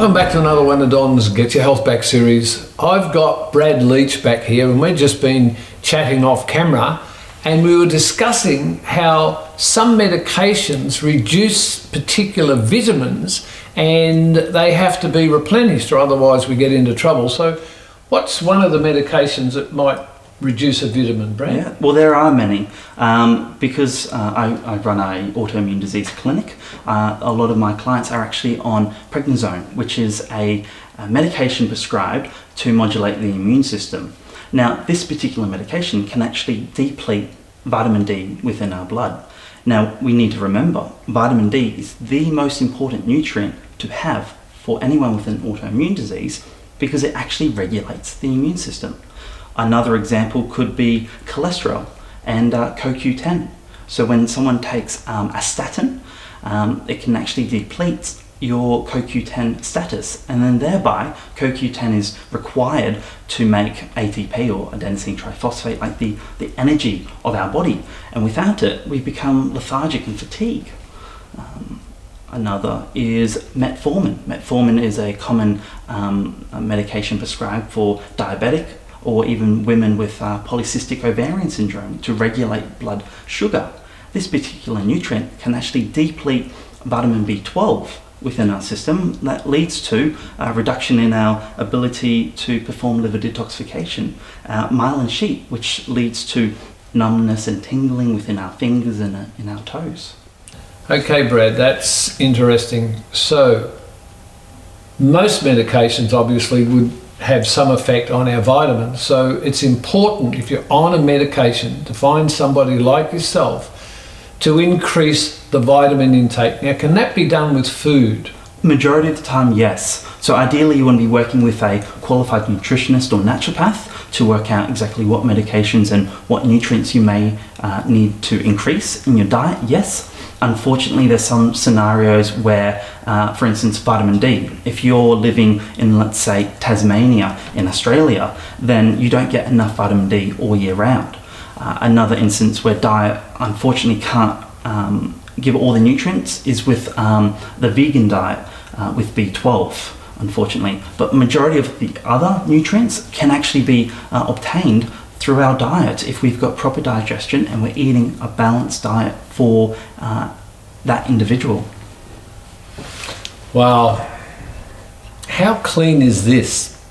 Welcome back to another one of Don's Get Your Health Back series. I've got Brad Leech back here and we've just been chatting off camera, and we were discussing how some medications reduce particular vitamins and they have to be replenished or otherwise we get into trouble. So what's one of the medications that might reduce a vitamin, Brad? Yeah, well, there are many. Because I run a autoimmune disease clinic, a lot of my clients are actually on prednisone, which is a medication prescribed to modulate the immune system. Now, this particular medication can actually deplete vitamin D within our blood. Now, we need to remember, vitamin D is the most important nutrient to have for anyone with an autoimmune disease because it actually regulates the immune system. Another example could be cholesterol and CoQ10. So when someone takes a statin, it can actually deplete your CoQ10 status, and then thereby CoQ10 is required to make ATP or adenosine triphosphate, like the energy of our body, and without it we become lethargic and fatigued. Another is metformin. Metformin is a common medication prescribed for diabetic or even women with polycystic ovarian syndrome to regulate blood sugar. This particular nutrient can actually deplete vitamin B12 within our system. That leads to a reduction in our ability to perform liver detoxification. Myelin sheath, which leads to numbness and tingling within our fingers and in our toes. Okay, Brad, that's interesting. So most medications obviously would have some effect on our vitamins. So it's important, if you're on a medication, to find somebody like yourself to increase the vitamin intake. Now, can that be done with food? Majority of the time, yes. So ideally you want to be working with a qualified nutritionist or naturopath to work out exactly what medications and what nutrients you may need to increase in your diet, yes. Unfortunately, there's some scenarios where, for instance, vitamin D, if you're living in, let's say, Tasmania in Australia, then you don't get enough vitamin D all year round. Another instance where diet, unfortunately, can't give all the nutrients is with the vegan diet with B12, unfortunately. But majority of the other nutrients can actually be obtained through our diet if we've got proper digestion and we're eating a balanced diet for that individual. Wow. How clean is this?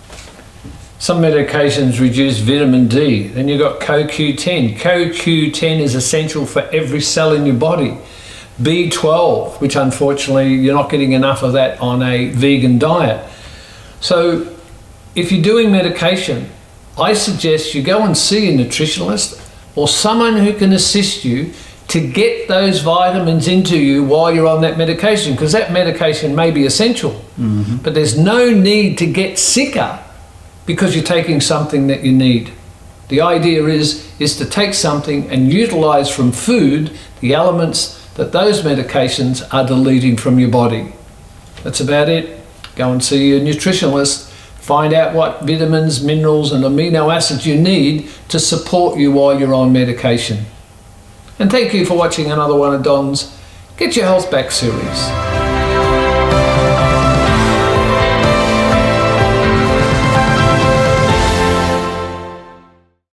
Some medications reduce vitamin D. Then you've got CoQ10. CoQ10 is essential for every cell in your body. B12, which unfortunately you're not getting enough of that on a vegan diet. So if you're doing medication, I suggest you go and see a nutritionist or someone who can assist you to get those vitamins into you while you're on that medication, because that medication may be essential, but there's no need to get sicker because you're taking something that you need. The idea is to take something and utilize from food the elements that those medications are deleting from your body. That's about it. Go and see your nutritionist. Find out what vitamins, minerals and amino acids you need to support you while you're on medication. And thank you for watching another one of Don's Get Your Health Back series.